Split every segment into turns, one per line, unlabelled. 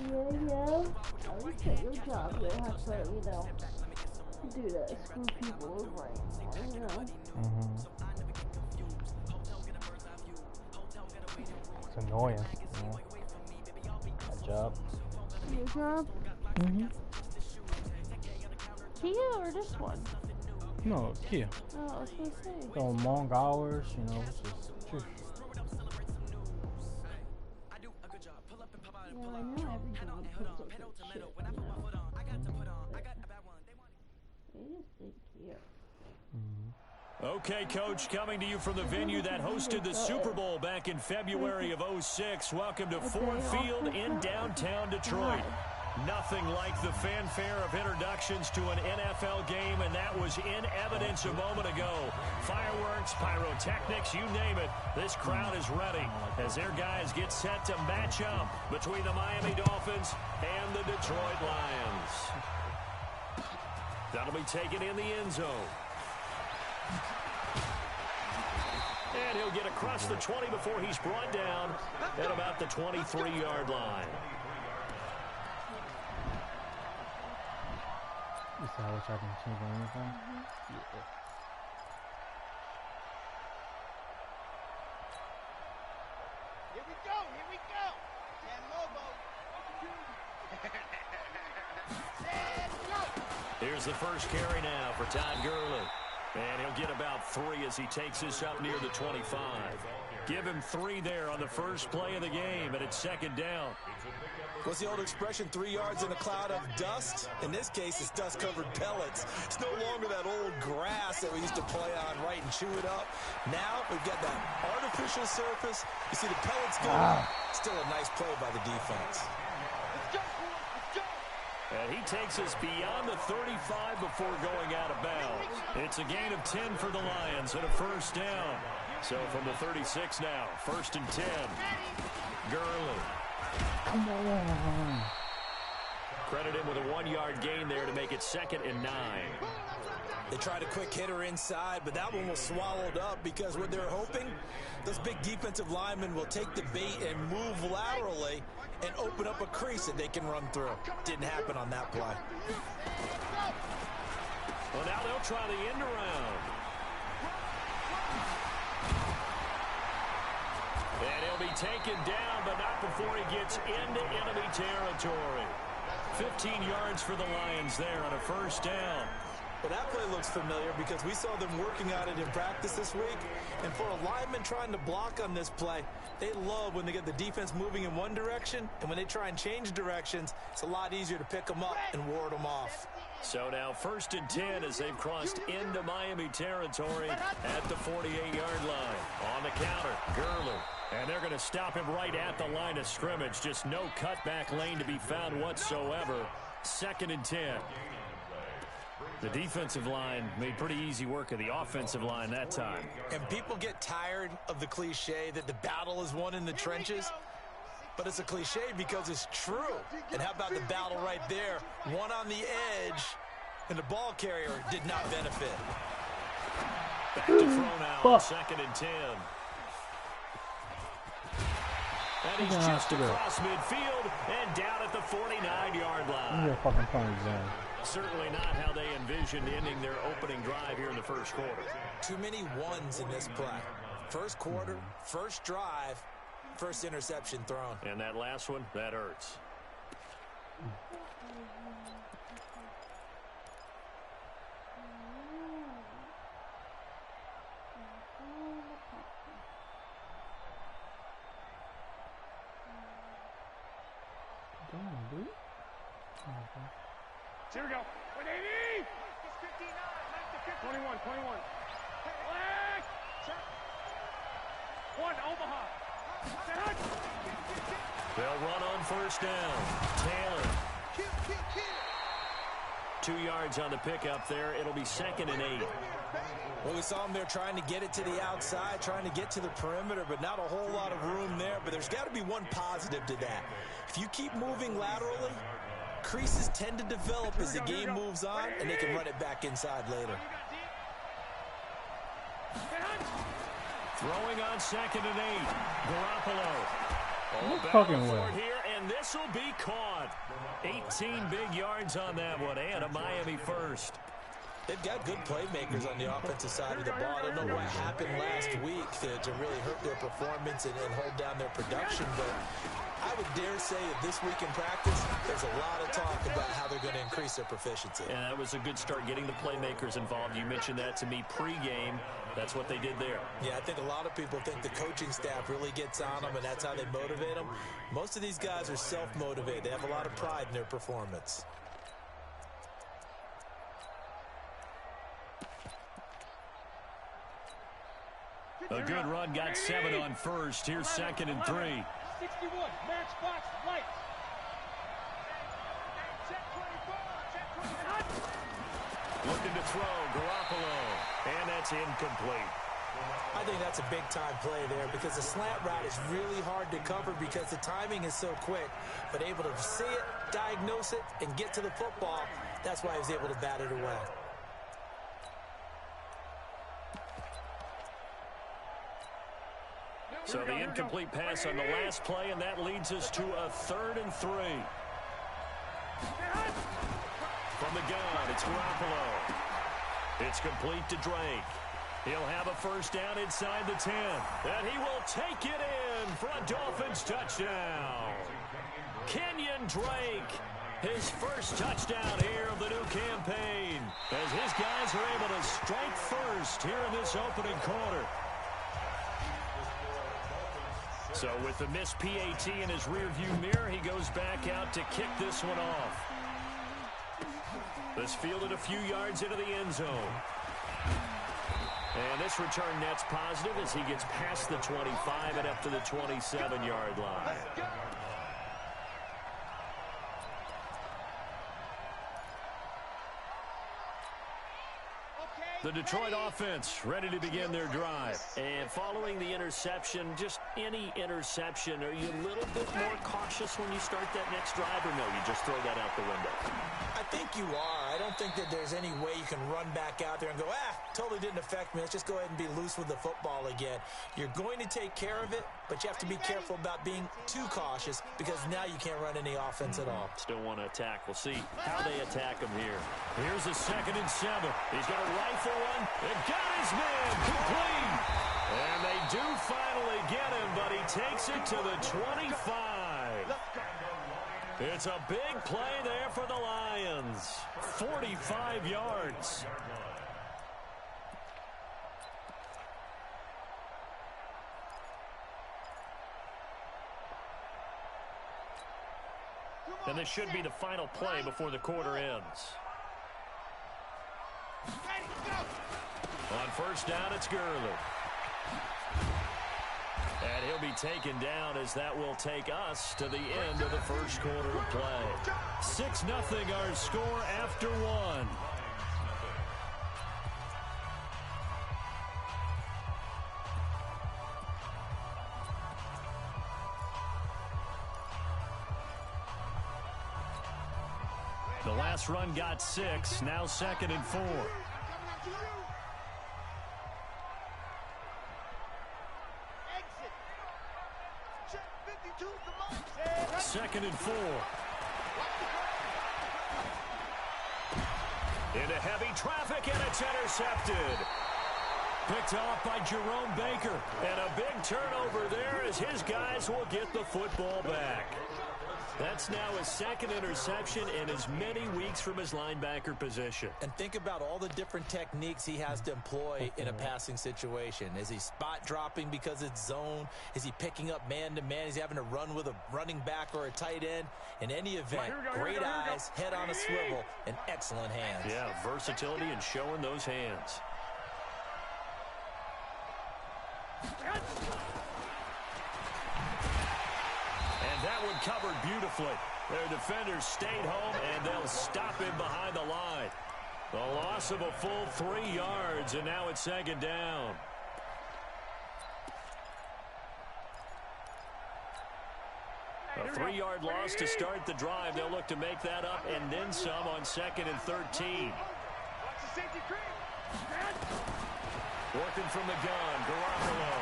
Yeah. At least at your job, you don't have to, do that. Screw people over,
It's annoying, My job.
Your job? Kia or this one?
No, Kia.
Oh, I was gonna say.
Going long hours, just.
Yeah, I know every job puts up with shit, They just think Kia.
Okay, Coach, coming to you from the venue that hosted the Super Bowl back in February of '06. Welcome to Ford Field in downtown Detroit. Nothing like the fanfare of introductions to an NFL game, and that was in evidence a moment ago. Fireworks, pyrotechnics, you name it. This crowd is ready as their guys get set to match up between the Miami Dolphins and the Detroit Lions. That'll be taken in the end zone. And he'll get across the 20 before he's brought down at about the 23-yard line.
You saw which I can change anything? Yeah.
Here we go. San Lobo.
Here's the first carry now for Todd Gurley. And he'll get about 3 as he takes this up near the 25. Give him 3 there on the first play of the game, and it's second down.
What's the old expression, 3 yards in a cloud of dust? In this case, it's dust-covered pellets. It's no longer that old grass that we used to play on, right, and chew it up. Now we've got that artificial surface. You see the pellets go. Still a nice play by the defense.
And he takes us beyond the 35 before going out of bounds. It's a gain of 10 for the Lions and a first down. So from the 36 now, 1st and 10. Gurley.
Come on.
Credit him with a 1-yard gain there to make it 2nd and 9.
They tried a quick hitter inside, but that one was swallowed up because what they're hoping, those big defensive linemen will take the bait and move laterally and open up a crease that they can run through. Didn't happen on that play.
Well, now they'll try the end around. And he'll be taken down, but not before he gets into enemy territory. 15 yards for the Lions there on a first down.
Well, that play looks familiar because we saw them working on it in practice this week. And for a lineman trying to block on this play, they love when they get the defense moving in one direction. And when they try and change directions, it's a lot easier to pick them up and ward them off.
So now 1st and 10 as they've crossed into Miami territory at the 48-yard line. On the counter, Gurley. And they're going to stop him right at the line of scrimmage. Just no cutback lane to be found whatsoever. 2nd and 10. The defensive line made pretty easy work of the offensive line that time.
And people get tired of the cliche that the battle is won in the trenches. But it's a cliche because it's true. And how about the battle right there? One on the edge, and the ball carrier did not benefit.
Back to throw now on 2nd and 10. And he's just across midfield and down at the 49-yard line.
You're a fucking funny zone.
Certainly not how they envisioned ending their opening drive here in the first quarter.
Too many ones in this play. First quarter, first drive, first interception thrown.
And that last one, that hurts.
Here we go. 180. 21. Black. One, Omaha.
They'll run on first down. Taylor. 2 yards on the pickup there. It'll be 2nd and 8.
Well, we saw them there trying to get it to the outside, trying to get to the perimeter, but not a whole lot of room there. But there's got to be one positive to that. If you keep moving laterally, creases tend to develop as the game moves on, and they can run it back inside later.
Throwing on 2nd and 8. Garoppolo.
No fucking way.
Here, And this will be caught. 18 big yards on that one, and a Miami first.
They've got good playmakers on the offensive side of the ball. I don't know what happened last week to really hurt their performance and hold down their production, but I would dare say that this week in practice, there's a lot of talk about how they're going to increase their proficiency.
And that was a good start, getting the playmakers involved. You mentioned that to me pregame. That's what they did there.
Yeah, I think a lot of people think the coaching staff really gets on them, and that's how they motivate them. Most of these guys are self-motivated. They have a lot of pride in their performance.
A good run, got 7 on first. Here's 2nd and 3.
61, matchbox lights.
Looking to throw, Garoppolo, and that's incomplete.
I think that's a big-time play there because the slant route is really hard to cover because the timing is so quick. But able to see it, diagnose it, and get to the football, that's why he was able to bat it away.
So the incomplete pass on the last play, and that leads us to a 3rd and 3. From the gun, it's Garoppolo. It's complete to Drake. He'll have a first down inside the 10. And he will take it in for a Dolphins touchdown. Kenyon Drake, his first touchdown here of the new campaign, as his guys are able to strike first here in this opening quarter. So with the missed PAT in his rearview mirror, he goes back out to kick this one off. This fielded a few yards into the end zone. And this return net's positive as he gets past the 25 and up to the 27-yard line. The Detroit offense ready to begin their drive. And following the interception, just any interception, are you a little bit more cautious when you start that next drive, or no, you just throw that out the window?
I think you are. I don't think that there's any way you can run back out there and go, totally didn't affect me. Let's just go ahead and be loose with the football again. You're going to take care of it, but you have to be careful about being too cautious because now you can't run any offense at all.
Still want to attack. We'll see how they attack him here. Here's a 2nd and 7. He's going to rifle one. And got his man complete. And they do finally get him, but he takes it to the 25. It's a big play there for the Lions. 45 yards. And this should be the final play before the quarter ends. On first down, it's Gurley. And he'll be taken down as that will take us to the end of the first quarter of play. 6-0 our score after 1. The last run got 6, now 2nd and 4. Second and 4. Into heavy traffic, and it's intercepted. Picked off by Jerome Baker. And a big turnover there as his guys will get the football back. That's now his 2nd interception in as many weeks from his linebacker position.
And think about all the different techniques he has to employ in a passing situation. Is he spot dropping because it's zone? Is he picking up man-to-man? Is he having to run with a running back or a tight end? In any event, great eyes, head on a swivel, and excellent hands.
Yeah, versatility and showing those hands. And that one covered beautifully. Their defenders stayed home, and they'll stop him behind the line. The loss of a full 3 yards, and now it's 2nd down. A 3-yard loss to start the drive. They'll look to make that up and then some on 2nd and 13. Working from the gun, Garoppolo.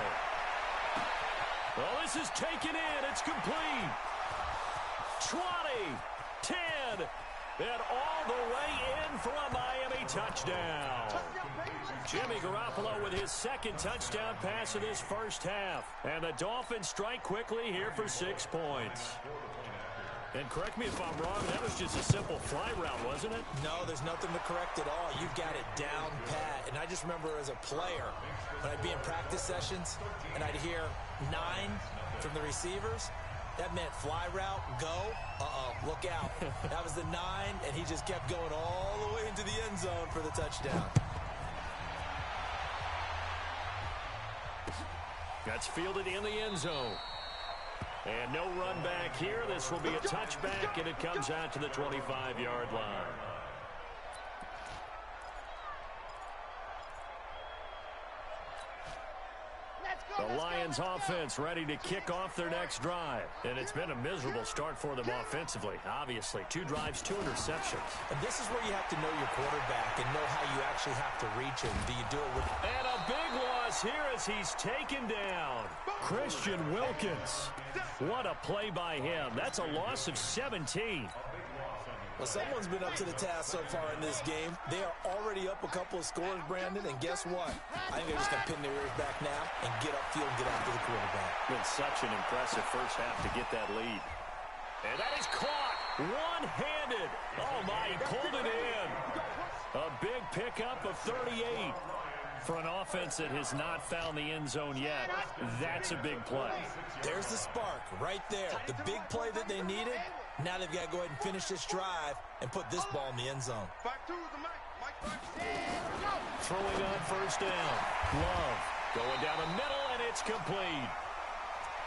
Well, this is taken in. It's complete. 20, 10, and all the way in for a Miami touchdown. Jimmy Garoppolo with his second touchdown pass of this first half. And the Dolphins strike quickly here for 6 points. And correct me if I'm wrong, that was just a simple fly route, wasn't it?
No, there's nothing to correct at all. You've got it down pat. And I just remember as a player, when I'd be in practice sessions and I'd hear 9 from the receivers, that meant fly route, go, look out. That was the 9, and he just kept going all the way into the end zone for the touchdown.
That's fielded in the end zone. And no run back here. This will be a touchback, and it comes out to the 25-yard line. The Lions offense ready to kick off their next drive. And it's been a miserable start for them offensively. Obviously, 2 drives, 2 interceptions.
And this is where you have to know your quarterback and know how you actually have to reach him. Do you do it with...
And a big loss here as he's taken down. Christian Wilkins. What a play by him. That's a loss of 17.
Well, someone's been up to the task so far in this game. They are already up a couple of scores, Brandon, and guess what? I think they're just going to pin their ears back now and get upfield and get after the quarterback.
Been such an impressive first half to get that lead. And that is caught one-handed. Oh, my, he pulled it in. A big pickup of 38. For an offense that has not found the end zone yet, that's a big play.
There's the spark right there. The big play that they needed. Now they've got to go ahead and finish this drive and put this ball in the end zone.
Throwing on first down. Love going down the middle, and it's complete.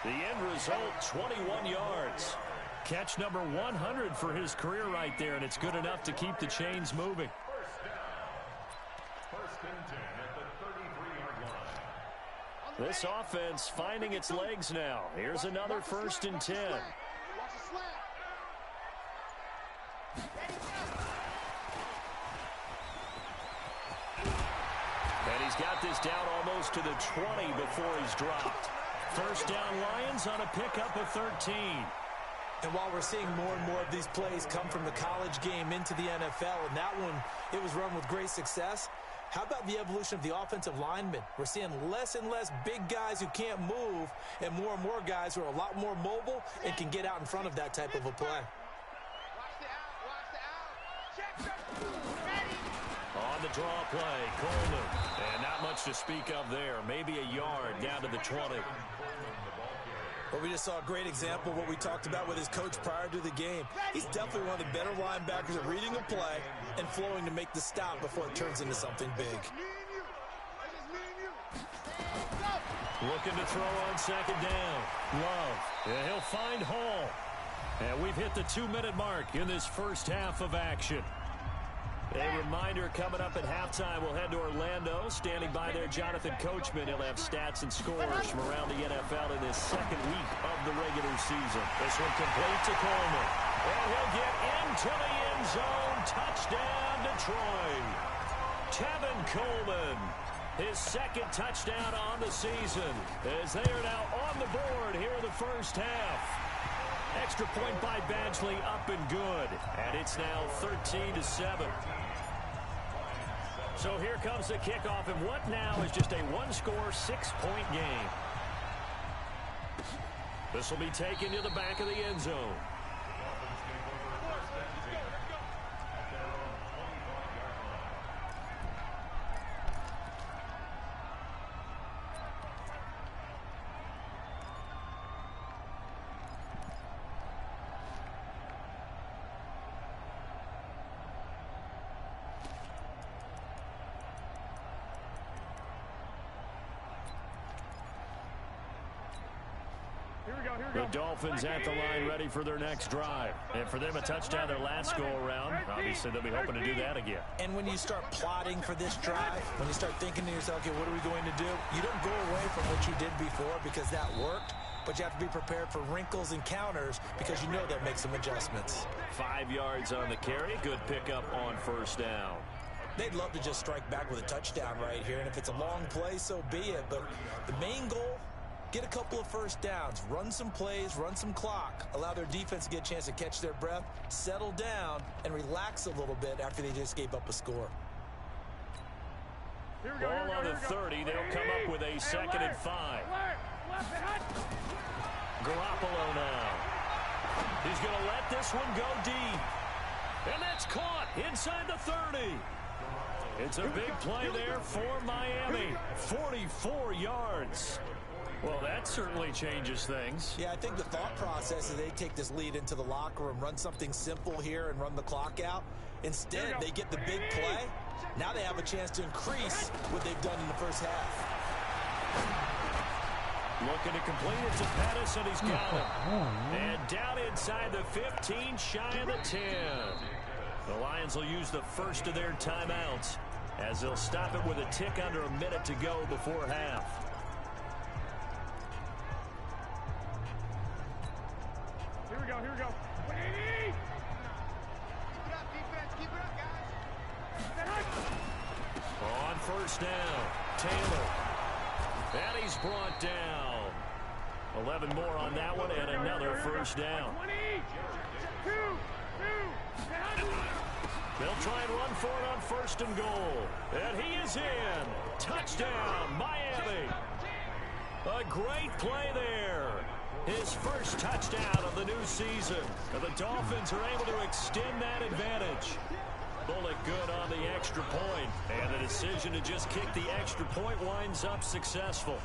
The end result, 21 yards. Catch number 100 for his career right there, and it's good enough to keep the chains moving. This offense finding its legs now. Here's another 1st and 10. And he's got this down almost to the 20 before he's dropped. First down Lions on a pickup of 13.
And while we're seeing more and more of these plays come from the college game into the NFL, and that one, it was run with great success, how about the evolution of the offensive linemen? We're seeing less and less big guys who can't move and more guys who are a lot more mobile and can get out in front of that type of a play.
On the draw play, Coleman. And not much to speak of there. Maybe a yard down to the 20.
Well, we just saw a great example of what we talked about with his coach prior to the game. He's definitely one of the better linebackers at reading a play and flowing to make the stop before it turns into something big.
Looking to throw on second down. Love. And he'll find Hall. And we've hit the 2-minute mark in this first half of action. A reminder coming up at halftime, we'll head to Orlando. Standing by there, Jonathan Coachman. He'll have stats and scores from around the NFL in his second week of the regular season. This one complete to Coleman. And he'll get into the end zone. Touchdown, Detroit. Tevin Coleman, his second touchdown on the season, as they are now on the board here in the first half. Extra point by Badgley, up and good. And it's now 13-7. So here comes the kickoff, and what now is just a one-score, 6-point game. This will be taken to the back of the end zone. The Dolphins at the line ready for their next drive. And for them, a touchdown their last go-around. Obviously, they'll be hoping to do that again.
And when you start plotting for this drive, when you start thinking to yourself, okay, what are we going to do? You don't go away from what you did before because that worked, but you have to be prepared for wrinkles and counters because you know they'll make some adjustments.
5 yards on the carry. Good pickup on first down.
They'd love to just strike back with a touchdown right here, and if it's a long play, so be it. But the main goal Get a couple of first downs, run some plays, run some clock, allow their defense to get a chance to catch their breath, settle down, and relax a little bit after they just gave up a score.
Ball on the 30. They'll come up with a 2nd and 5. Garoppolo now. He's going to let this one go deep. And that's caught inside the 30. It's a big play there for Miami. 44 yards. Well, that certainly changes things.
Yeah, I think the thought process is they take this lead into the locker room, run something simple here and run the clock out. Instead, they get the big play. Now they have a chance to increase what they've done in the first half.
Looking to complete it to Pettis, and he's got it. And down inside the 15, shy of the 10. The Lions will use the first of their timeouts as they'll stop it with a tick under a minute to go before half.
Here we go, here we go. Keep it up, guys.
On first down, Taylor. And he's brought down. 11 more on that one, and another first down. They'll try and run for it on 1st and goal. And he is in. Touchdown, Miami. A great play there. His first touchdown of the new season. And the Dolphins are able to extend that advantage. Bullock good on the extra point. And the decision to just kick the extra point winds up successful.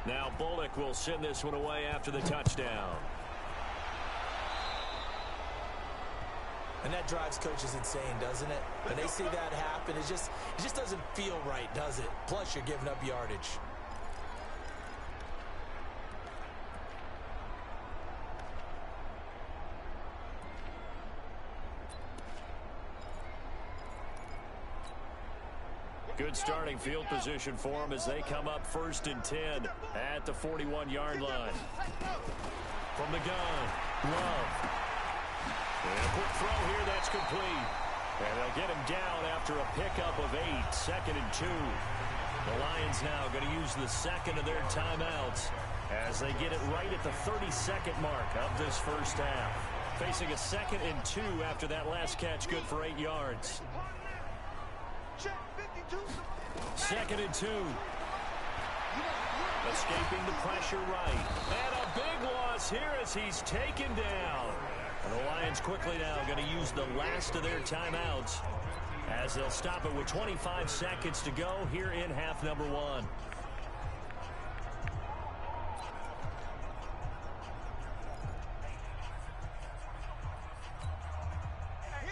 Now Bullock will send this one away after the touchdown.
And that drives coaches insane, doesn't it? When they see that happen, it just doesn't feel right, does it? Plus, you're giving up yardage.
Good starting field position for them as they come up 1st and 10 at the 41-yard line. From the gun, Love. And a quick throw here that's complete. And they'll get him down after a pickup of 8, 2nd and 2. The Lions now going to use the second of their timeouts as they get it right at the 32nd mark of this first half. Facing a 2nd and 2 after that last catch, good for 8 yards. 2nd and 2. Escaping the pressure right. And a big loss here as he's taken down. And the Lions quickly now going to use the last of their timeouts as they'll stop it with 25 seconds to go here in half number 1.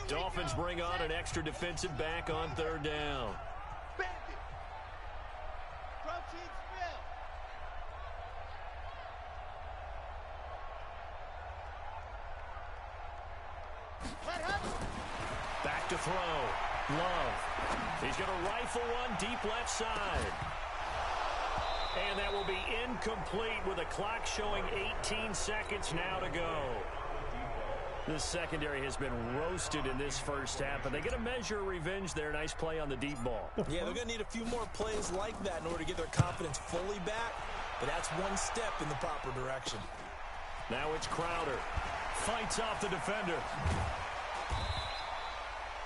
Dolphins bring on an extra defensive back on 3rd down. Back to throw. Love. He's going to rifle one deep left side. And that will be incomplete with a clock showing 18 seconds now to go. This secondary has been roasted in this first half, but they get a measure of revenge there. Nice play on the deep ball.
Yeah, they're going to need a few more plays like that in order to get their confidence fully back, but that's one step in the proper direction.
Now it's Crowder. Fights off the defender.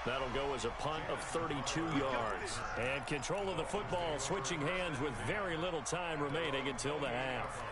That'll go as a punt of 32 yards. And control of the football switching hands with very little time remaining until the half.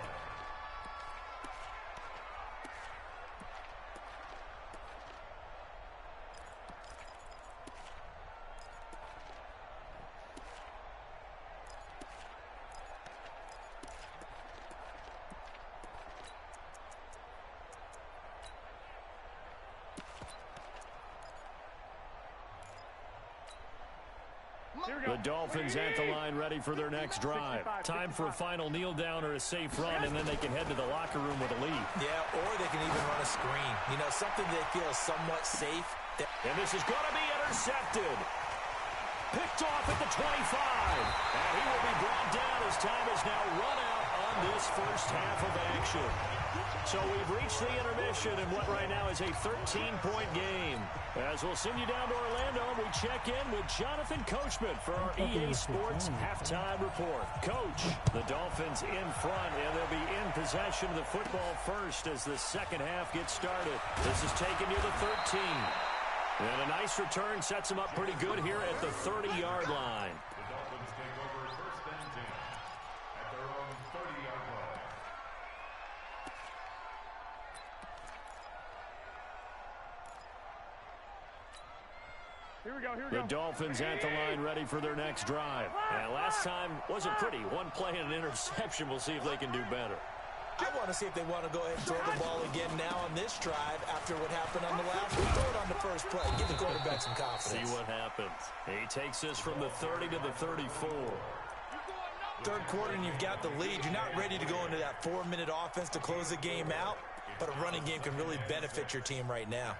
The Dolphins at the line ready for their next drive. Time for a final kneel down or a safe run, and then they can head to the locker room with a lead.
Yeah, or they can even run a screen. You know, something they feel is somewhat safe.
And this is going to be intercepted. Picked off at the 25. And he will be brought down as time is now run out on this first half of action. So we've reached the intermission in what right now is a 13-point game. As we'll send you down to Orlando, we check in with Jonathan Coachman for our EA Sports halftime report. Coach, the Dolphins in front, and they'll be in possession of the football first as the second half gets started. This is taken near the 13. And a nice return sets them up pretty good here at the 30-yard line.
The Dolphins take over first and 10 at their own 30-yard line.
Here we go, here we go.
The Dolphins at the line ready for their next drive. And last time wasn't pretty. One play and an interception. We'll see if they can do better.
I want to see if they want to go ahead and throw the ball again now on this drive after what happened on the last one. Throw it on the first play. Give the quarterback some confidence.
See what happens. He takes this from the 30 to the 34.
Third quarter and you've got the lead. You're not ready to go into that 4-minute offense to close the game out, but a running game can really benefit your team right now.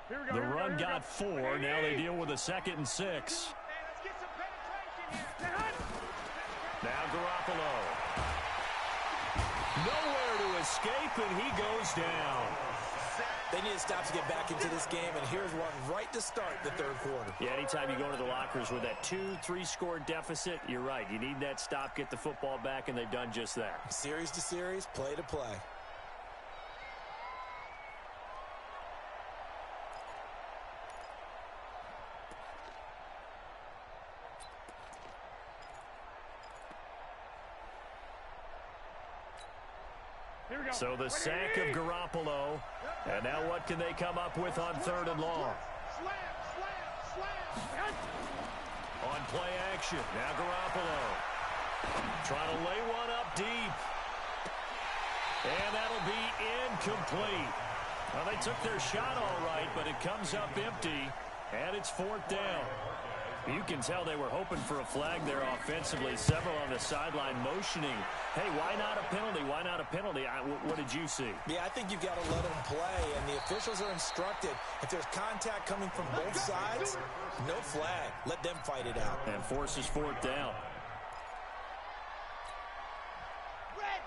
The run got 4. Now they deal with a 2nd and 6. Now Garoppolo. Nowhere to escape, and he goes down.
They need to stop to get back into this game, and here's one right to start the third quarter.
Yeah, anytime you go to the lockers with that 2-3 score deficit, you're right. You need that stop, get the football back, and they've done just that.
Series to series, play to play.
So the sack of Garoppolo. And now what can they come up with on 3rd and long? On play action. Now Garoppolo. Trying to lay one up deep. And that'll be incomplete. Well, they took their shot all right, but it comes up empty. And it's 4th down. You can tell they were hoping for a flag there offensively. Several on the sideline motioning. Hey, why not a penalty? Why not a penalty? What did you see?
Yeah, I think you've got to let them play, and the officials are instructed. If there's contact coming from both sides, no flag. Let them fight it out.
And forces 4th down.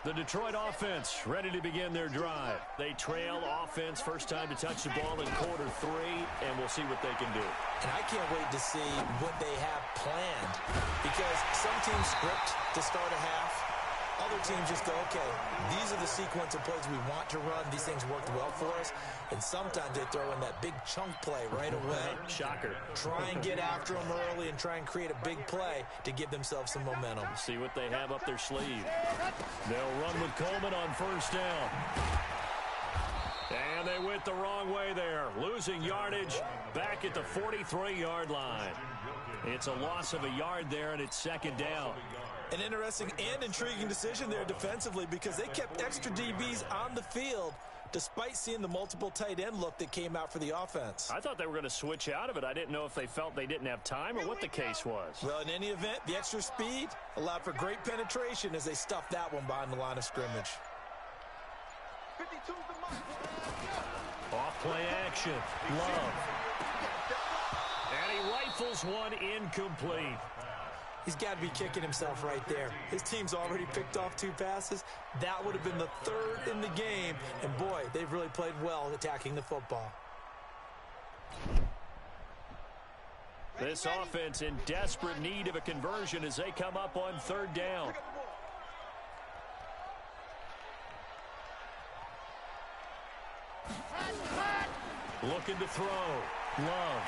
The Detroit offense ready to begin their drive. They trail offense, first time to touch the ball in quarter 3, and we'll see what they can do.
And I can't wait to see what they have planned, because some teams script to start a half. Other teams just go, okay, these are the sequence of plays we want to run. These things worked well for us. And sometimes they throw in that big chunk play right away.
Shocker.
Try and get after them early and try and create a big play to give themselves some momentum.
See what they have up their sleeve. They'll run with Coleman on 1st down. And they went the wrong way there. Losing yardage back at the 43-yard line. It's a loss of a yard there, and it's 2nd down.
An interesting and intriguing decision there defensively, because they kept extra DBs on the field despite seeing the multiple tight end look that came out for the offense.
I thought they were going to switch out of it. I didn't know if they felt they didn't have time or what the case was.
Well, in any event, the extra speed allowed for great penetration as they stuffed that one behind the line of scrimmage.
Off play action. Love. And he rifles one incomplete.
He's got to be kicking himself right there. His team's already picked off 2 passes. That would have been the 3rd in the game. And, boy, they've really played well attacking the football.
This offense in desperate need of a conversion as they come up on 3rd down. Looking to throw. Love.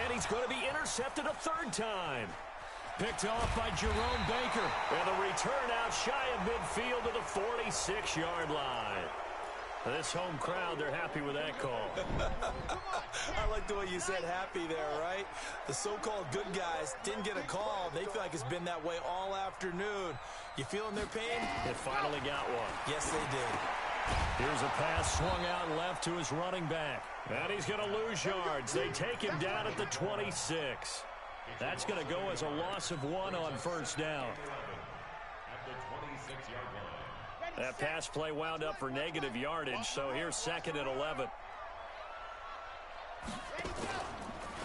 And he's going to be intercepted a 3rd time. Picked off by Jerome Baker. And the return out shy of midfield to the 46-yard line. This home crowd, they're happy with that call.
I like the way you said happy there, right? The so-called good guys didn't get a call. They feel like it's been that way all afternoon. You feeling their pain?
They finally got one.
Yes, they did.
Here's a pass swung out left to his running back. And he's going to lose yards. They take him down at the 26. That's going to go as a loss of 1 on first down.
At the 26-yard line.
That pass play wound up for negative yardage, so here's 2nd and 11.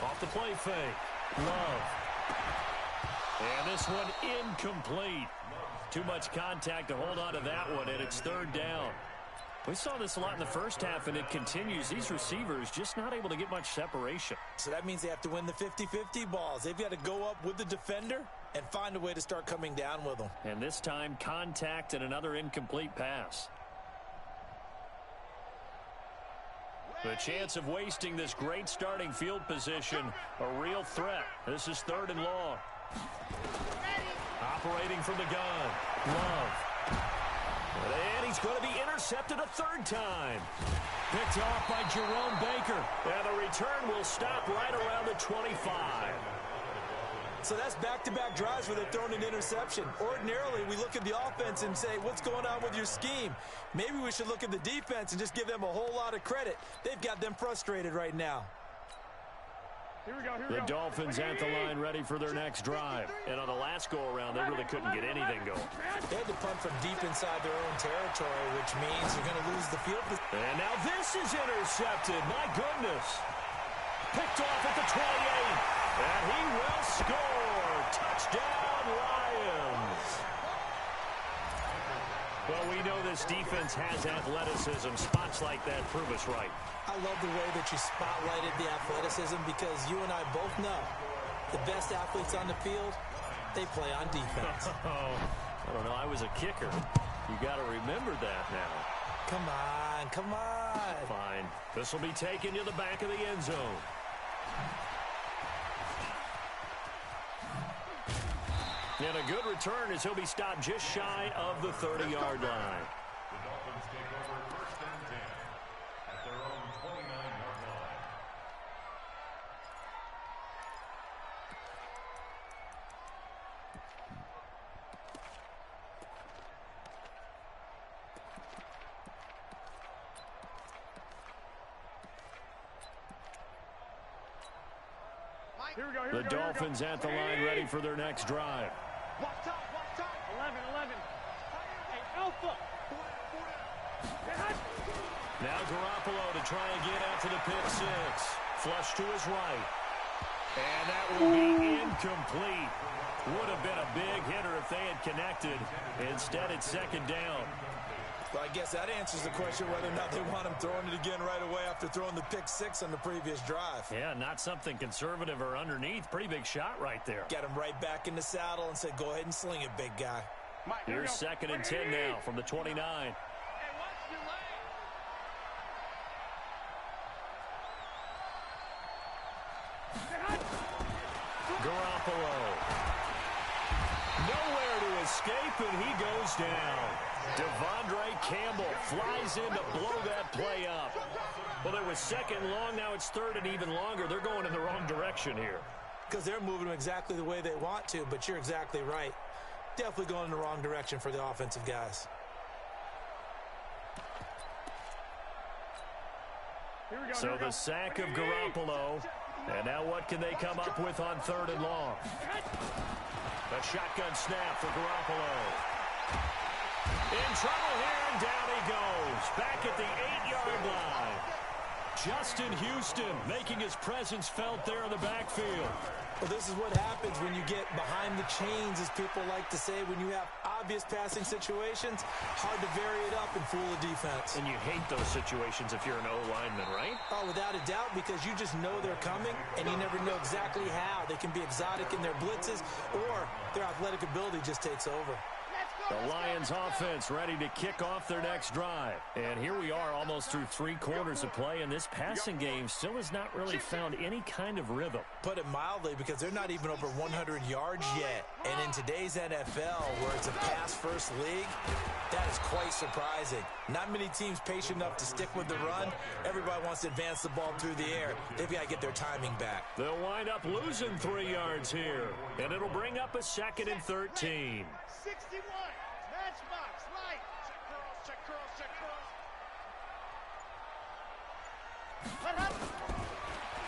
Off the play fake. Love. And this one incomplete. Too much contact to hold on to that one, and it's 3rd down. We saw this a lot in the first half, and it continues. These receivers just not able to get much separation.
So that means they have to win the 50-50 balls. They've got to go up with the defender and find a way to start coming down with them.
And this time, contact and another incomplete pass. The chance of wasting this great starting field position, a real threat. This is 3rd and long. Operating from the gun. Love. And he's going to be intercepted a 3rd time. Picked off by Jerome Baker. And the return will stop right around the 25.
So that's back-to-back drives where they're throwing an interception. Ordinarily, we look at the offense and say, what's going on with your scheme? Maybe we should look at the defense and just give them a whole lot of credit. They've got them frustrated right now.
The Dolphins at the line ready for their next drive. And on the last go-around, they really couldn't get anything going.
They had to punt from deep inside their own territory, which means you're going to lose the field.
And now this is intercepted. My goodness. Picked off at the 28. And he will score. Touchdown, Lions. Well, we know this defense has athleticism. Spots like that prove us right.
I love the way that you spotlighted the athleticism because you and I both know the best athletes on the field, they play on defense.
I don't know. I was a kicker. You got to remember that now.
Come on, come on.
Fine. This will be taken to the back of the end zone. And a good return as he'll be stopped just shy of the 30-yard line.
The Dolphins take over 1st and 10 at their own 29-yard line.
The Dolphins at the line ready for their next drive.
Watch top, 11. Hey, Alpha.
Now Garoppolo to try again after the pick 6. Flush to his right. And that will be incomplete. Would have been a big hitter if they had connected. Instead, it's 2nd down.
Well, I guess that answers the question whether or not they want him throwing it again right away after throwing the pick 6 on the previous drive.
Yeah, not something conservative or underneath. Pretty big shot right there.
Got him right back in the saddle and said, go ahead and sling it, big guy.
Here's 2nd and 10 now from the 29. Garoppolo. Nowhere to escape, and he goes down. Devondre Campbell flies in to blow that play up. Well, it was 2nd long. Now it's 3rd and even longer. They're going in the wrong direction here.
Because they're moving them exactly the way they want to, but you're exactly right. Definitely going in the wrong direction for the offensive guys.
So the sack of Garoppolo. And now what can they come up with on 3rd and long? A shotgun snap for Garoppolo. In trouble here, and down he goes. Back at the 8-yard line. Justin Houston making his presence felt there in the backfield.
Well, this is what happens when you get behind the chains, as people like to say. When you have obvious passing situations, hard to vary it up and fool the defense.
And you hate those situations if you're an O-lineman, right?
Oh, without a doubt, because you just know they're coming, and you never know exactly how. They can be exotic in their blitzes, or their athletic ability just takes over.
The Lions offense ready to kick off their next drive. And here we are almost through 3 quarters of play, and this passing game still has not really found any kind of rhythm.
Put it mildly, because they're not even over 100 yards yet. And in today's NFL, where it's a pass-first league, that is quite surprising. Not many teams patient enough to stick with the run. Everybody wants to advance the ball through the air. They've got to get their timing back.
They'll wind up losing 3 yards here, and it'll bring up a 2nd and 13.
61. Matchbox, light. Check curls, check curls, check curls.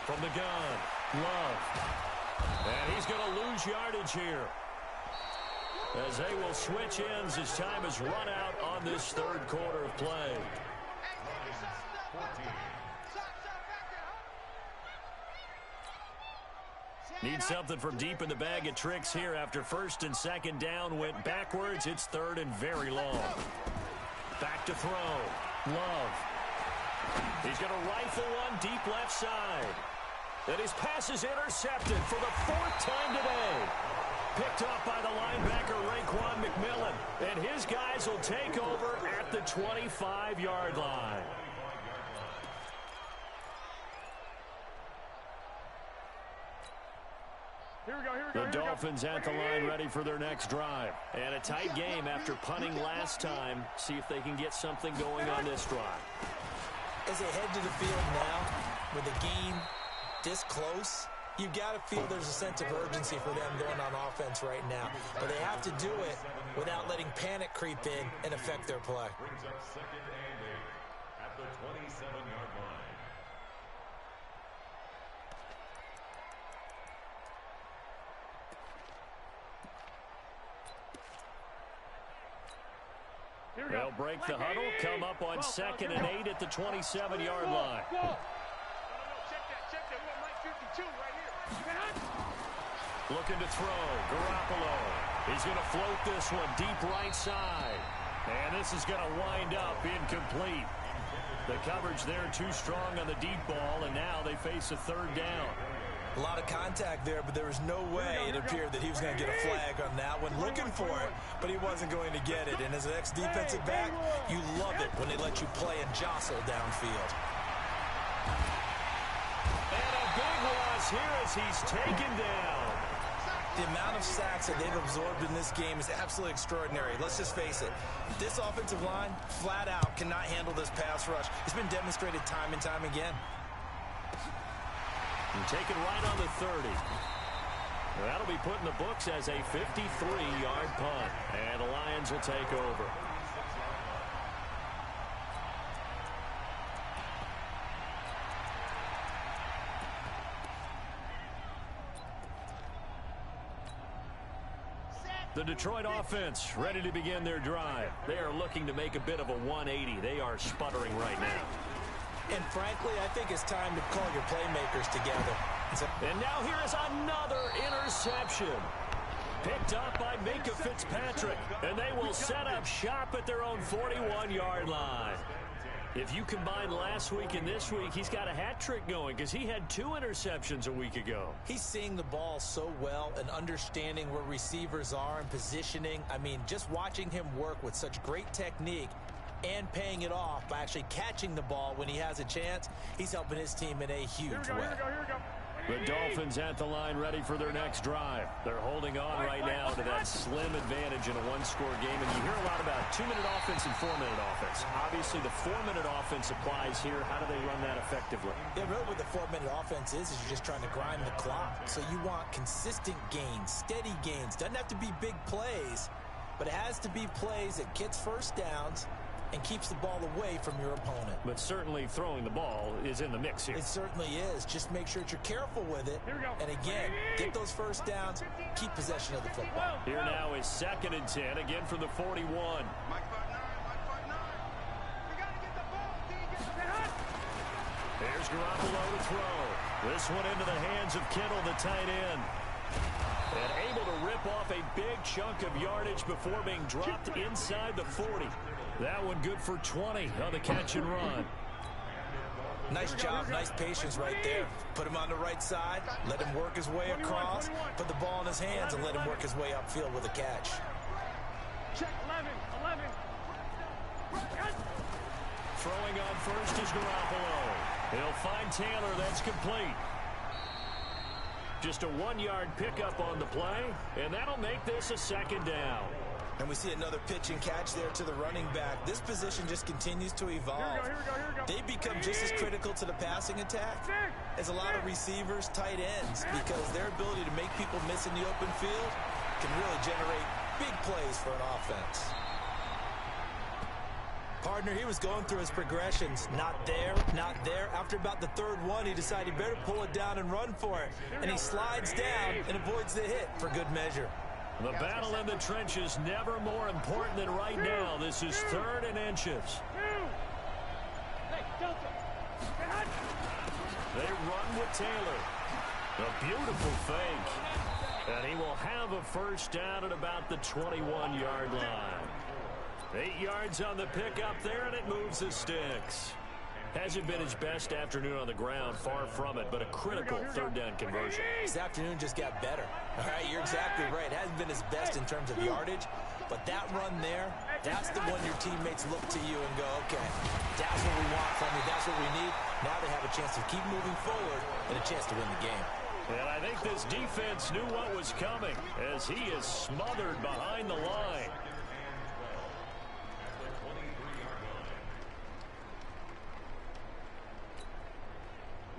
From the gun, Love. And he's going to lose yardage here, as they will switch ends as time has run out on this third quarter of play. Need something from deep in the bag of tricks here after first and second down went backwards. It's third and very long. Back to throw. Love. He's going to rifle one deep left side. And his pass is intercepted for the fourth time today. Picked off by the linebacker, Raekwon McMillan. And his guys will take over at the 25-yard line. The Dolphins at the line ready for their next drive. And a tight game after punting last time. See if they can get something going on this drive.
As they head to the field now, with the game this close, you've got to feel there's a sense of urgency for them going on offense right now. But they have to do it without letting panic creep in and affect their play.
Brings up second and 8 at the 27-yard line.
They'll break the huddle, come up on second and 8 at the 27-yard line. Looking to throw, Garoppolo. He's going to float this one deep right side. And this is going to wind up incomplete. The coverage there too strong on the deep ball, and now they face a third down.
A lot of contact there, but there was no way it appeared that he was going to get a flag on that one. Looking for it, but he wasn't going to get it. And as an ex-defensive back, you love it when they let you play and jostle downfield.
And a big loss here as he's taken down.
The amount of sacks that they've absorbed in this game is absolutely extraordinary. Let's just face it. This offensive line, flat out, cannot handle this pass rush. It's been demonstrated time and time again.
And taken right on the 30. That'll be put in the books as a 53-yard punt. And the Lions will take over. The Detroit offense ready to begin their drive. They are looking to make a bit of a 180. They are sputtering right now.
And frankly, I think it's time to call your playmakers together.
And now here is another interception. Picked up by Minka Fitzpatrick. And they will set up shop at their own 41-yard line. If you combine last week and this week, he's got a hat trick going because he had 2 interceptions a week ago.
He's seeing the ball so well and understanding where receivers are and positioning. I mean, just watching him work with such great technique and paying it off by actually catching the ball when he has a chance, he's helping his team in a huge way.
Here we go.
The Dolphins at the line ready for their next drive. They're holding on right now to that slim advantage in a one-score game. And you hear a lot about 2-minute offense and 4-minute offense. Obviously, the 4-minute offense applies here. How do they run that effectively?
Yeah, really what the 4-minute offense is you're just trying to grind the clock. So you want consistent gains, steady gains. Doesn't have to be big plays, but it has to be plays that gets first downs and keeps the ball away from your opponent.
But certainly throwing the ball is in the mix here.
It certainly is. Just make sure that you're careful with it. And again, get those first downs, keep possession of the football.
Here now is 2nd and 10, again from the 41. There's Garoppolo to throw. This one into the hands of Kittle, the tight end. And able to rip off a big chunk of yardage before being dropped inside the 40. That one good for 20 on the catch and run.
Nice job, nice patience right there. Put him on the right side, let him work his way across, put the ball in his hands, and let him work his way upfield with a catch.
Check 11.
Throwing on first is Garoppolo. He'll find Taylor. That's complete. Just a 1-yard pickup on the play, and that'll make this a 2nd down.
And we see another pitch and catch there to the running back. This position just continues to evolve.
Here we go.
They become just as critical to the passing attack as a lot of receivers, tight ends, because their ability to make people miss in the open field can really generate big plays for an offense. Partner, he was going through his progressions. Not there, not there. After about the third one, he decided he better pull it down and run for it. And he slides down and avoids the hit for good measure.
The battle in the trenches never more important than right now. This is 3rd and inches. They run with Taylor. A beautiful fake. And he will have a first down at about the 21-yard line. 8 yards on the pickup there, and it moves the sticks. Hasn't been his best afternoon on the ground, far from it, but a critical 3rd down conversion.
His afternoon just got better. All right, you're exactly right. Hasn't been his best in terms of yardage, but that run there, that's the one your teammates look to you and go, okay, that's what we want from you. That's what we need. Now they have a chance to keep moving forward and a chance to win the game.
And I think this defense knew what was coming as he is smothered behind the line.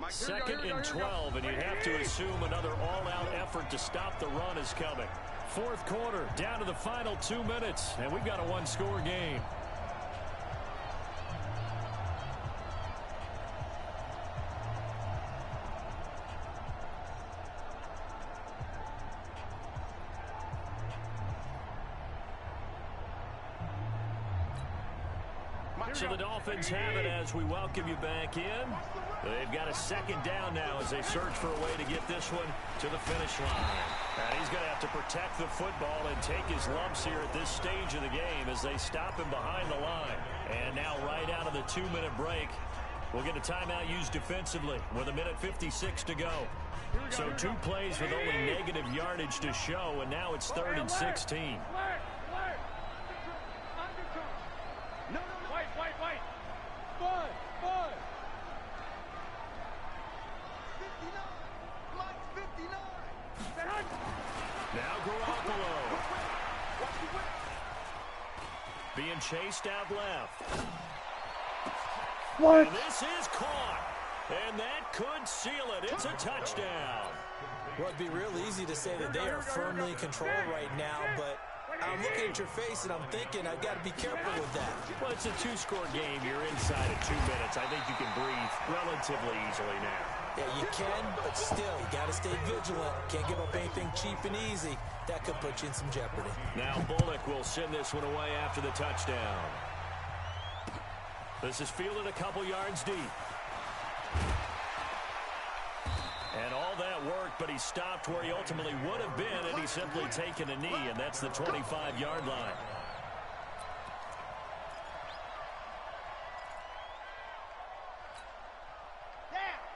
Second and 12, and you'd have to assume another all-out effort to stop the run is coming. 4th quarter, down to the final 2 minutes, and we've got a 1-score game. So the Dolphins have it as we welcome you back in. They've got a 2nd down now as they search for a way to get this one to the finish line. And he's going to have to protect the football and take his lumps here at this stage of the game as they stop him behind the line. And now right out of the 2-minute break, we'll get a timeout used defensively with 1:56 to go. So 2 plays with only negative yardage to show, and now it's 3rd and 16. Now Garoppolo. Being chased out left.
What?
And this is caught. And that could seal it. It's a touchdown.
Well, it'd be real easy to say that they are firmly in control right now, but I'm looking at your face and I'm thinking I've got to be careful with that.
Well, it's a 2-score game. You're inside of 2 minutes. I think you can breathe relatively easily now.
Yeah, you can, but still, you got to stay vigilant. Can't give up anything cheap and easy. That could put you in some jeopardy.
Now Bullock will send this one away after the touchdown. This is fielded a couple yards deep. And all that worked, but he stopped where he ultimately would have been, and he's simply taken a knee, and that's the 25-yard line.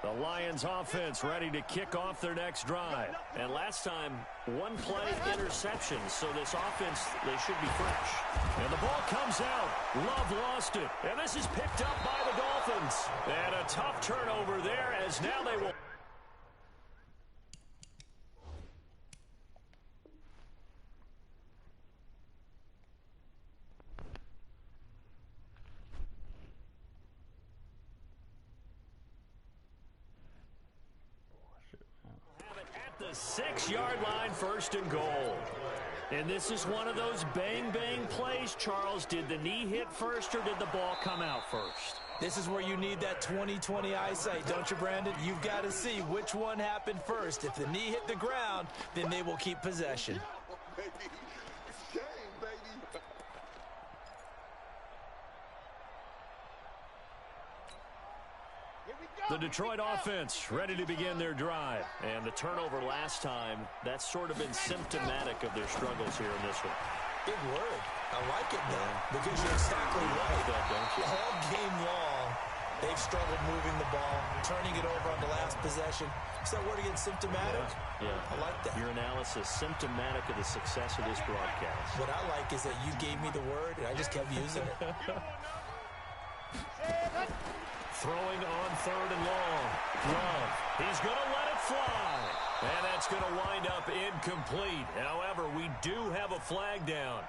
The Lions offense ready to kick off their next drive. And last time, 1 play interception. So this offense, they should be fresh. And the ball comes out. Love lost it. And this is picked up by the Dolphins. And a tough turnover there as now they will... The 6-yard line, 1st and goal. And this is one of those bang-bang plays, Charles. Did the knee hit first or did the ball come out first?
This is where you need that 20/20 eyesight, don't you, Brandon? You've got to see which one happened first. If the knee hit the ground, then they will keep possession.
The Detroit offense ready to begin their drive. And the turnover last time, that's sort of been symptomatic of their struggles here in this one.
Big word. I like it, though, because you're exactly right.
Don't you?
All game long, they've struggled moving the ball, turning it over on the last possession. Is that word again, symptomatic?
Yeah.
I like that.
Your analysis, symptomatic of the success of this broadcast.
What I like is that you gave me the word, and I just kept using it.
Throwing on 3rd and long. Love. He's going to let it fly. And that's going to wind up incomplete. However, we do have a flag down.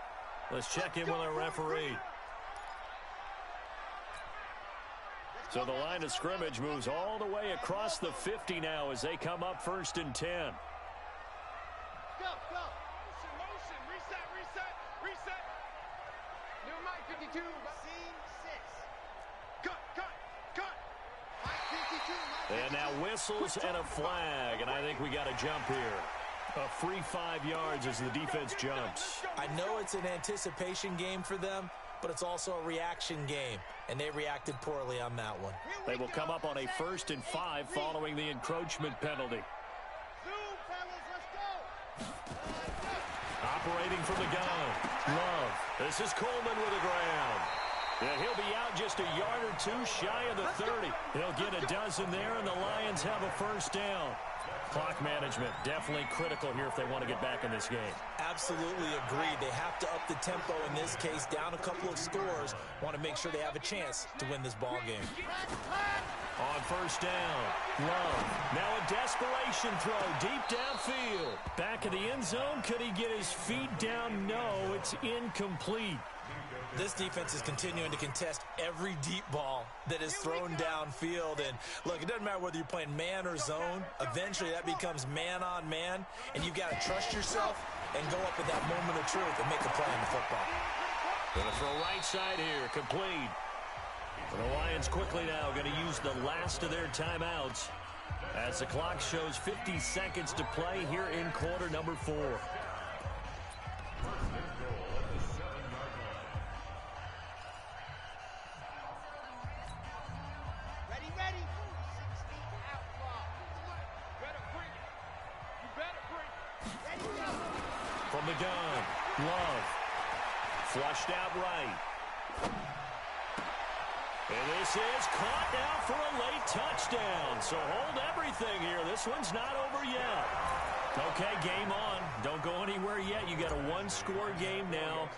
Let's check in with our referee. So the line of scrimmage moves all the way across the 50 now as they come up 1st and 10.
Go, go. Motion, reset. New mic 52. Scene 6.
And now whistles and a flag, and I think we got a jump here. A free 5 yards as the defense jumps.
I know it's an anticipation game for them, but it's also a reaction game, and they reacted poorly on that one.
They will come up on a 1st and 5 following the encroachment penalty. Operating from the gun. Love. This is Coleman with a ground. Yeah, he'll be out just a yard or two shy of the 30. He'll get a dozen there, and the Lions have a first down. Clock management definitely critical here if they want to get back in this game.
Absolutely agreed. They have to up the tempo in this case, down a couple of scores. Want to make sure they have a chance to win this ball game.
On first down, Love. Now a desperation throw deep downfield. Back in the end zone. Could he get his feet down? No, it's incomplete.
This defense is continuing to contest every deep ball that is thrown downfield. And, look, it doesn't matter whether you're playing man or zone. Eventually, that becomes man-on-man, and you've got to trust yourself and go up at that moment of truth and make a play in the football.
Going to throw right side here, complete. And the Lions quickly now going to use the last of their timeouts as the clock shows 50 seconds to play here in quarter number 4. From the gun, Love. Flushed out right. And this is caught now for a late touchdown. So hold everything here. This one's not over yet. Okay, game on. Don't go anywhere yet. You got a one-score game now.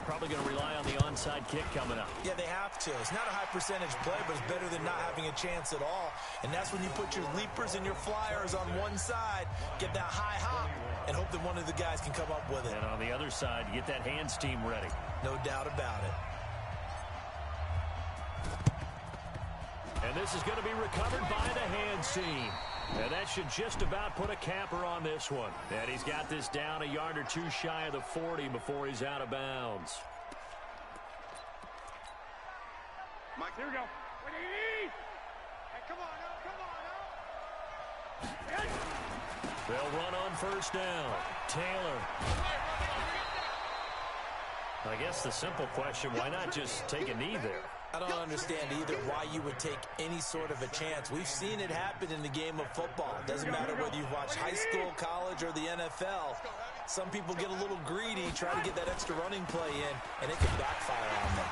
Probably going to rely on the onside kick coming up.
Yeah, they have to. It's not a high percentage play, but it's better than not having a chance at all. And that's when you put your leapers and your flyers on one side, get that high hop, and hope that one of the guys can come up with it.
And on the other side, get that hands team ready.
No doubt about it.
And this is going to be recovered by the hands team. And that should just about put a capper on this one. And he's got this down a yard or two shy of the 40 before he's out of bounds.
Mike, here we go. Hey, come on now, come on now.
They'll run on first down. Taylor. I guess the simple question, why not just take a knee there?
I don't understand either why you would take any sort of a chance. We've seen it happen in the game of football. It doesn't matter whether you've watched high school, college, or the NFL. Some people get a little greedy, try to get that extra running play in, and it can backfire on them.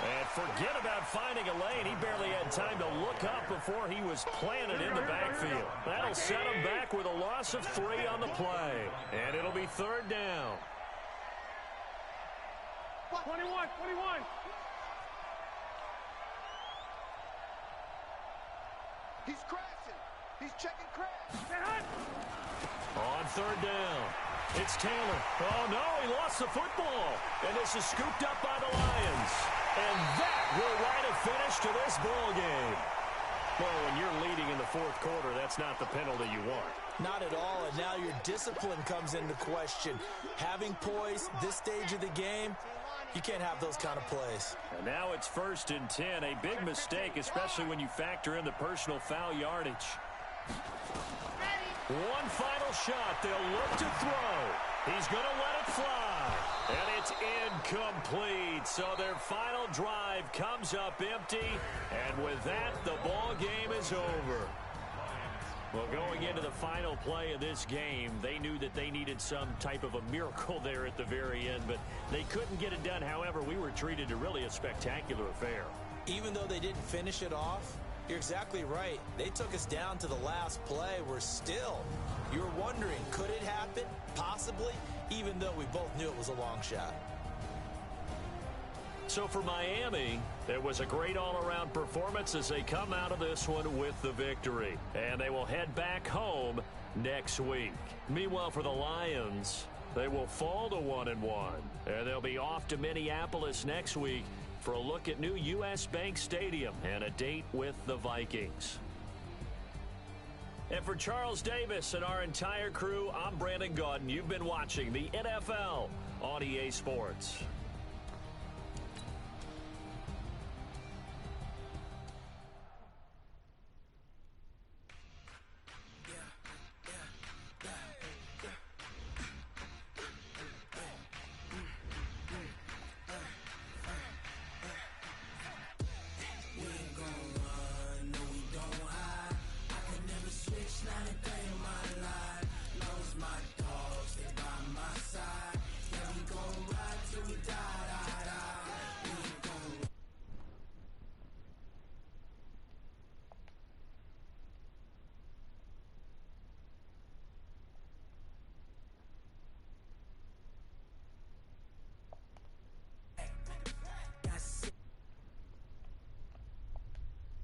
And forget about finding a lane. He barely had time to look up before he was planted in the backfield. That'll set him back with a loss of 3 on the play. And it'll be third down.
21. He's crashing. He's checking crash.
On third down, it's Taylor. Oh, no, he lost the football. And this is scooped up by the Lions. And that will write a finish to this ball game. Well, when you're leading in the fourth quarter, that's not the penalty you want.
Not at all, and now your discipline comes into question. Having poise this stage of the game, you can't have those kind of plays.
And now it's 1st and 10. A big mistake, especially when you factor in the personal foul yardage. One final shot. They'll look to throw. He's going to let it fly. And it's incomplete. So their final drive comes up empty. And with that, the ball game is over. Well, going into the final play of this game, they knew that they needed some type of a miracle there at the very end, but they couldn't get it done. However, we were treated to really a spectacular affair.
Even though they didn't finish it off, you're exactly right. They took us down to the last play. We're still, you're wondering, could it happen? Possibly, even though we both knew it was a long shot.
So for Miami, it was a great all-around performance as they come out of this one with the victory. And they will head back home next week. Meanwhile, for the Lions, they will fall to 1-1. And they'll be off to Minneapolis next week for a look at new U.S. Bank Stadium and a date with the Vikings. And for Charles Davis and our entire crew, I'm Brandon Gaudin. You've been watching the NFL on EA Sports.